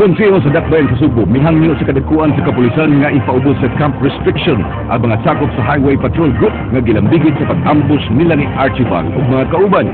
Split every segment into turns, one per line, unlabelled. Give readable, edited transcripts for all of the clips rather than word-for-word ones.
Konseho sa Dakbayan sa Subo, mihangyo sa kadakuan sa kapulisan nga ipaubos sa camp restriction ang mga sakop sa Highway Patrol Group nga gilambigit sa pag-ambush nila ni Archibald ug mga kauban.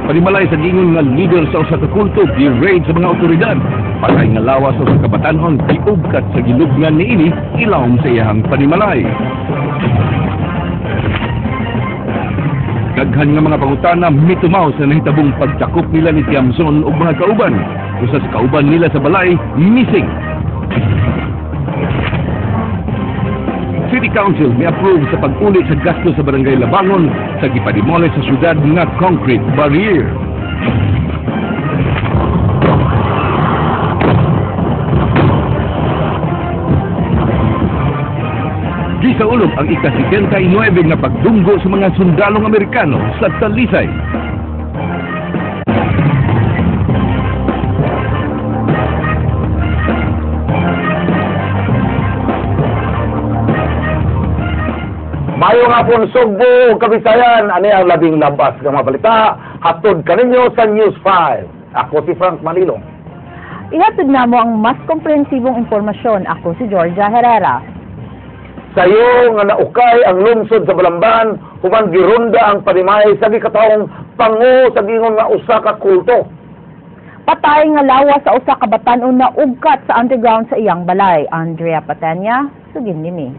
Panimalay sa gingon nga leader sa usa ka kulto gi-raid sa mga otoridad. Patay nga lawas sa kabatanon giugkat sa gilubngan niini ilawom sa iyang panimalay. Daghan nga mga pangutana mitumaw sa nahitabong pagtakop nila ni Tiamson ug mga kauban. Usa sa kauban nila sa balay missing. City Council may approve sa pag-uli sa gasto sa Barangay Labangon sa gipadimole sa syudad nga concrete barrier. Gisaulog ang ika-79 nga pagdunggo sa mga sundalong Amerikano sa Talisay.
Mayo nga po Sugbo, Kabisayan, ani ang labing labas ng mga balita, hatod kaninyo sa News 5. Ako si Frank Manilong.
Ihatod na mo ang mas komprehensibong impormasyon. Ako si Georgia Herrera.
Sayo nga naukay ang lungsod sa Balamban, human gironda ang panimay sa gikatawong pangu sa gingon nga usa ka kulto.
Patay nga lawas sa usa ka batan-on na ugkat sa underground sa iyang balay. Andrea Patenya, sugin nini.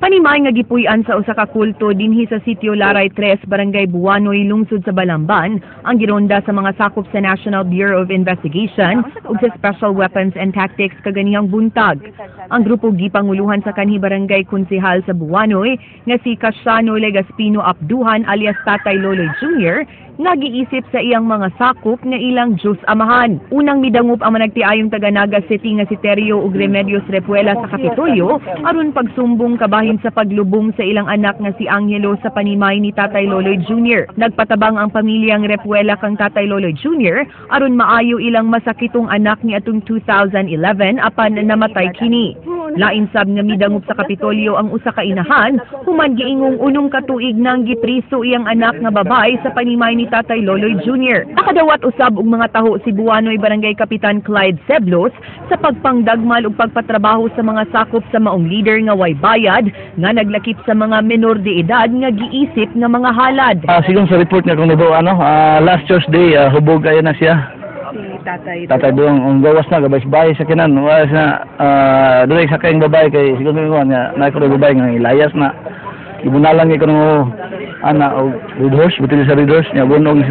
Panimay nga gipuy-an sa usa ka kulto dinhi sa Sitio Laray 3, Barangay Buanoy, lungsod sa Balamban, ang gironda sa mga sakop sa National Bureau of Investigation ug sa Special Weapons and Tactics kaganihang buntag. Ang grupo gipanguluhan sa kanhi barangay konsehal sa Buanoy nga si Casiano Legaspino Abduhan alias Tatay Loloy Jr. nagiisip sa iyang mga sakop nga ilang Diyos amahan. Unang midangup ang managtiayong taga-Naga City nga si Terio ug Remedios Repuela sa Kapitolyo aron pagsumbong kabahin sa paglubong sa ilang anak nga si Angelo sa panimay ni Tatay Loloy Jr. Nagpatabang ang pamilyang Repuela kang Tatay Loloy Jr. aron maayo ilang masakitong anak ni atong 2011 apan namatay kini. Lain sab nga midangup sa Kapitolyo ang usa ka inahan human giingong unong katuig nang gipriso iyang anak nga babay sa panimay ni Tatay Loloy Jr. Nakadawat usab og mga taho si Buanoy Barangay Kapitan Clyde Seblos sa pagpangdagmal ug pagpatrabaho sa mga sakop sa maong leader nga way bayad nga naglakip sa mga menor de edad nga giisip nga mga halad.
Sigon sa report nga kung nabaw last Tuesday hubog ayo na siya. Tatay doon ang gawas na gabay bahay sa kinan was na direk sa kayong babae kay siguro nga na ko babae nga ilayas na ibunalan ko no ana og red horse butil sa red horse nya bunong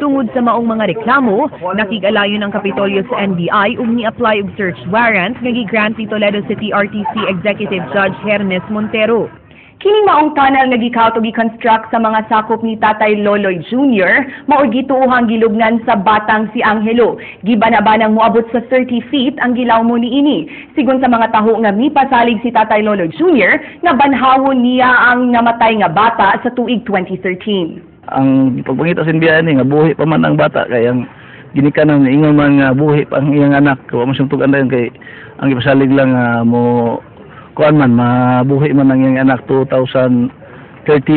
Tungod sa maong mga reklamo, nakig-alayon ang Kapitolyo sa NBI ug ni-apply og search warrant nga gi-grant ni Toledo City RTC Executive Judge Hermes Montero. Kining maong tunnel nga gikawto gi-construct sa mga sakop ni Tatay Loloy Jr. mao gituohang gilubngan sa batang si Angelo. Gibanabanang moabot sa 30 feet ang gilaw mo niini. Sigon sa mga taho nga mipasalig si Tatay Loloy Jr. nga banhawon niya ang namatay nga bata sa tuig 2013.
Ang pagpangita sa NBI ni nga buhi pa man ang bata kay ang ginikanan nga ingon man nga buhi pa ang iyang anak wa man siyang tugan kay ang ipasalig lang mo kuan man mabuhi man ang iyang anak 2013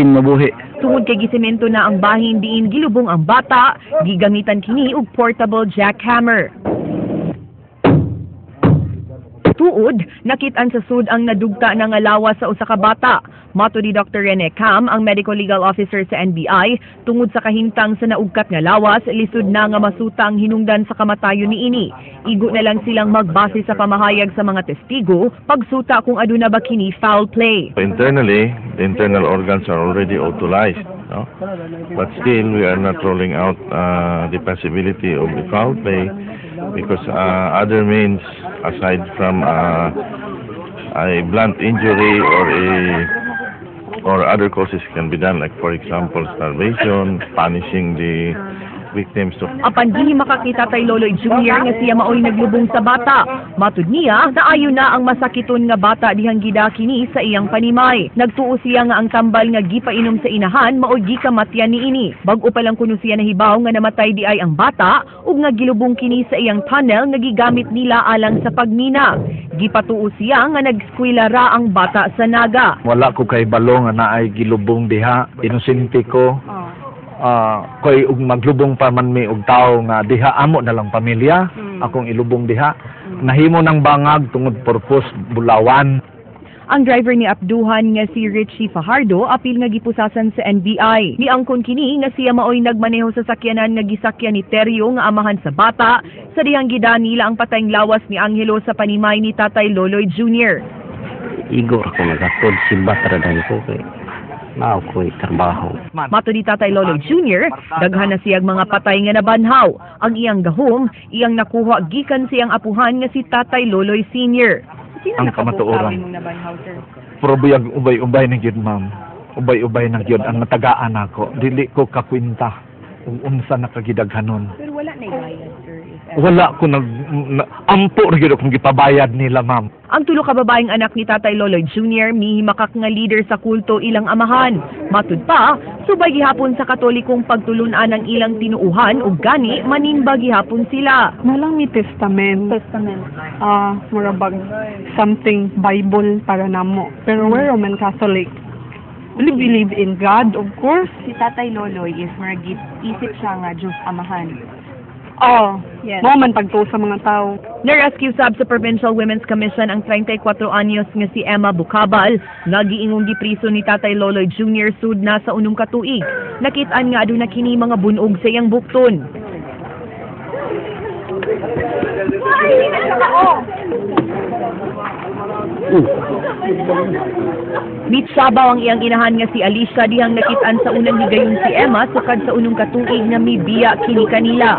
mabuhi.
Tungod kay gisemento na ang bahin diin gilubong ang bata, gigamitan kini og portable jackhammer. Tuod, nakit-an sa sud ang nadugta na nga lawas sa usa ka bata. Mato ni Dr. Rene Cam, ang Medical Legal Officer sa NBI, tungod sa kahintang sa naugkat nga lawas, lisod na nga masuta ang hinungdan sa kamatayon niini. Igo na lang silang magbase sa pamahayag sa mga testigo, pagsuta kung aduna ba kini foul play.
Internally, the internal organs are already authorized, no? But still, we are not rolling out the possibility of the foul play because other means aside from a blunt injury or other causes can be done, like for example starvation, punishing the victims.
Apan dihi makakita tay Loloy Jr. nga siya maoy naglubong sa bata. Matud niya, naayo na ang masakiton nga bata dihang gidakini sa iyang panimay. Nagtuo siya nga ang tambal nga gipainom sa inahan maoy gikamatyan niini. Bag-o pa lang kuno siya nahibaw nga namatay di ay ang bata ug nga gilubong kini sa iyang tunnel nga gigamit nila alang sa pagmina. Gipatuo siya nga nag-eskwela ra ang bata sa Naga.
Wala ko kay balo nga naay gilubong diha, inosente ko.
koy ug maglubong pa man mi og tawo nga diha amo na lang pamilya, akong ilubong diha. Nahimo ng bangag tungod purpose bulawan.
Ang driver ni Abduhan nga si Richie Fajardo apil nga gipusasan sa NBI. Niangkon kini nga siya maoy nagmaneho sa sakyanan nga gisakyan ni Teryo nga amahan sa bata sa dihang gidaan nila ang patayng lawas ni Angelo sa panimay ni Tatay Loloy Jr.
Igor ako nagakod simba taradan ko kay mao ko'y trabaho.
Mato ni Tatay Loloy Jr., daghan na siyang mga patay nga nabanhaw. Ang iyang gahom, iyang nakuha gikan siyang apuhan nga si Tatay Loloy Sr.
Ang kamatuoran. Probuyag ubay-ubay na gyud ma'am. Ubay-ubay na gyud ang natagaan ako. Dili ko kakwinta kung unsa nakagidaghanon.
Pero wala na ibayad, sir.
Wala ko ampo ra gyud akong gipabayad nila ma'am.
Ang tulo ka babaeng anak ni Tatay Loloy Jr. mihimakak nga leader sa kulto ilang amahan. Matud pa, subay gihapon sa Katolikong pagtulunan ang ilang tinuuhan ug gani manimba gihapon sila.
Nalang may testament. Murabag something Bible para namo. Pero we're Roman Catholic. We believe in God, of course.
Si Tatay Loloy is maragit isip siya nga Diyos amahan.
Yes. Mo man pagtuo sa mga tao.
Na-rescue sab sa Provincial Women's Commission ang 34 anyos nga si Emma Bucabal, nga giingong gipriso ni Tatay Loloy Jr. sud na sa unong katuig. Nakit-an nga aduna kini mga bunog sa iyang bukton. Mitsabaw ang iyang inahan nga si Alicia dihang nakit-an sa unang higayon si Emma sukad sa unong katuig na may biya kini kanila.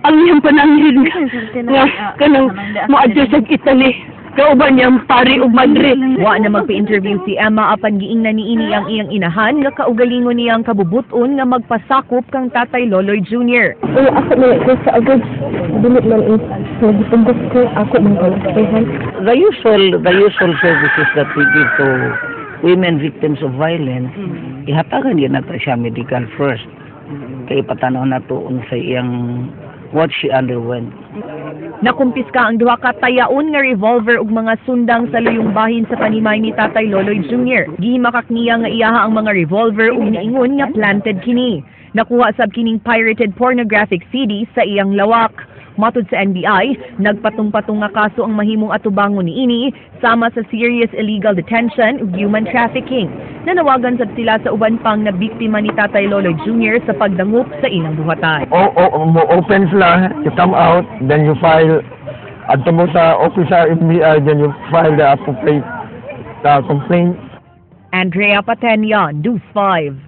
Ang iyang panangin nga kanang mo-adjust sa kita ni kauban niyang pari ug madre.
Wa na magpa-interview si Emma apan giingnan niini ang iyang inahan nga kaugalingon niyang kabubuton nga magpasakop kang Tatay Loloy Jr.
Ako na ko sa agad. Dilit man is nagpuntos ko ako ng kalasahan.
The usual services that we give to women victims of violence, ihatagan yun nato siya medical first. Kaya patanaw na to sa iyang what she underwent.
Nakumpiska ang duha ka tayaon nga revolver ug mga sundang sa luyong bahin sa panimay ni Tatay Loloy Jr. Gihimakak niya nga iyaha ang mga revolver ug niingon nga planted kini. Nakuha sab kining pirated pornographic CD sa iyang lawak. Matud sa NBI, nagpatong-patong nga kaso ang mahimong atubangon niini sama sa serious illegal detention ug human trafficking. Nanawagan sab sila sa uban pang na biktima ni Tatay Loloy Jr. sa pagdangup sa ilang buhatay.
Open sila, you come out, then you file adto mo sa office sa NBI, then you file the appropriate complaint.
Andrea Patenya, News 5.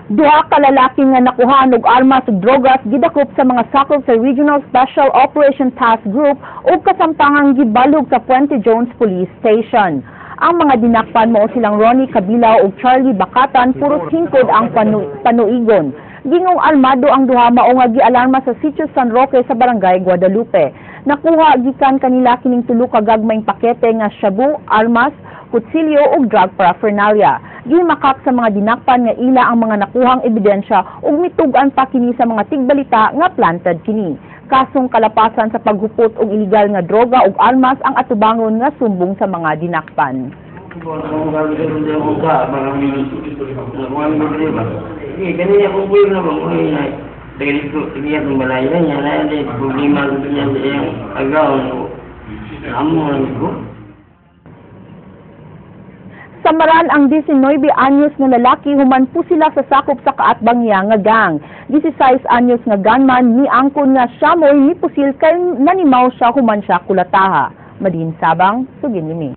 Duha ka lalaki nga nakuhaan og armas ug drogas gidakop sa mga sakop sa Regional Special Operation Task Group ug kasamtangang gibalog sa Puente Jones Police Station. Ang mga dinakpan mao silang Ronnie Cabilao ug Charlie Bakatan, puros hingkod ang panuigon. Gingong armado ang duha mao nga gialarma sa Sitio San Roque sa Barangay Guadalupe. Nakuha gikan kanila kining tulo ka gagmayng pakete nga shabu, armas, kutsilyo ug drug paraphernalia. Gimakak sa mga dinakpan nga ila ang mga nakuhang ebidensya ug mitugan pa kini sa mga tigbalita nga planted kini. Kasong kalapasan sa paghupot og illegal nga droga ug armas ang atubangon nga sumbong sa mga dinakpan. Samaran ang 19 anyos nga lalaki human po sila sa sakop sa kaatbangya nga gang. 16 anyos nga gunman ni angkon nga siya mo'y nipusil kay nanimaw siya human siya kulataha. Madin Sabang, sugin nimi.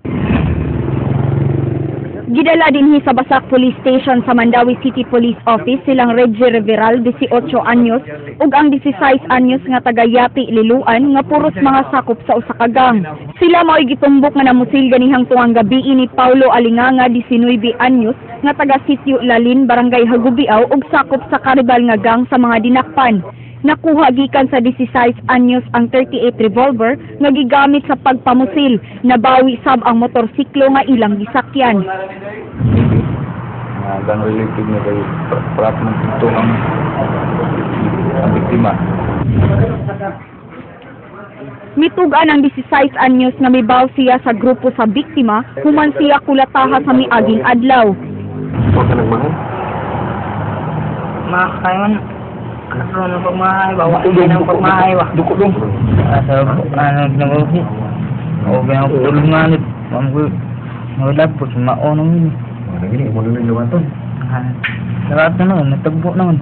Gidala dinhi sa Basak Police Station sa Mandawi City Police Office silang Reggie Reveral, 18 anyos, ug ang 16 anyos nga taga Yati, Liluan, nga puros mga sakop sa usa ka gang. Sila mao'y gitumbok nga namusil ganihang tuwang gabi ni Paulo Alinganga, 19 anyos, nga taga Sitio Lalin, Barangay Hagubiaw, ug sakop sa karibal nga gang sa mga dinakpan. Nakuha gikan sa 16 anyos ang 38 revolver nga gigamit sa pagpamusil. Nabawi sab ang motorsiklo nga ilang gisakyan.
Gang related na kay prat ng ito ang biktima.
Mitugan ang 16 anyos nga mibaw siya sa grupo sa biktima, human siya kulataha sa miaging adlaw.
Huwag ka nagmahal.
Makahay man. Kaso na pagmahay, bawa hindi ng pagmahay ba?
Duko dong.
Asa nag-nagawin. O kaya ako tulungan ulit. Magdapos, maunong yun.
Ano gini, mo nung lumaton.
Lahat na noon, natagbo naman.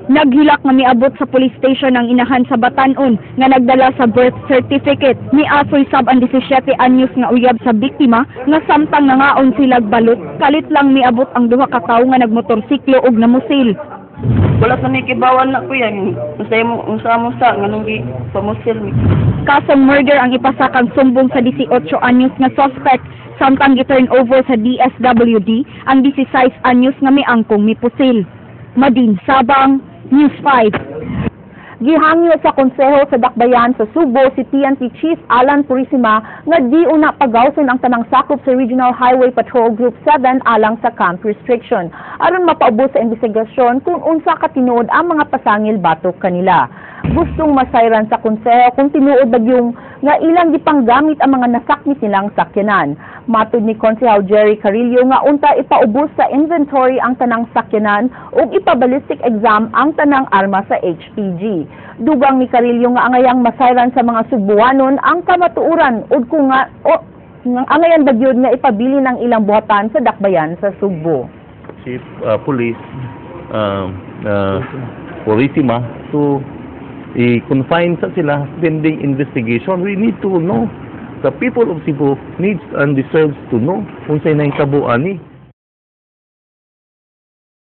Naghilak nga miabot sa police station ang inahan sa Batanon nga nagdala sa birth certificate. Miasoy sab ang 17 anyos nga uyab sa biktima nga samtang nangaon sila balot, kalit lang miabot ang duha ka tawo nga nagmotorsiklo ug namusil.
Wala sa may kibawan na ko yan. Unsa nga nung pamusil mi.
Kasong murder ang ipasakang sumbong sa 18 anyos nga suspect samtang gi-turn over sa DSWD ang 16 anyos nga miangkong mipusil. Madin Sabang, News 5.
Gihangyo sa konseho sa Dakbayan sa Subo si PNP Chief Alan Purisima nga di una pagawson ang tanang sakop sa Regional Highway Patrol Group 7 alang sa camp restriction aron mapaubos sa investigasyon kung unsa ka tinuod ang mga pasangil batok kanila. Gustong masayran sa konseho kung tinuod bagyong nga ilang gipanggamit ang mga nasakmit nilang sakyanan. Matud ni Konsehal Jerry Carillo nga unta ipaubos sa inventory ang tanang sakyanan ug ipabalistic exam ang tanang arma sa HPG. Dugang ni Carillo nga angayang masayran sa mga Subuanon ang kamatuuran ug kung nga angayan bagyod nga ipabili ng ilang buhatan sa Dakbayan sa Subo.
Chief Police Purisima to i-confine sa sila pending investigation. We need to know. The people of Cebu needs and deserves to know kung sa'y nahitabuan ni.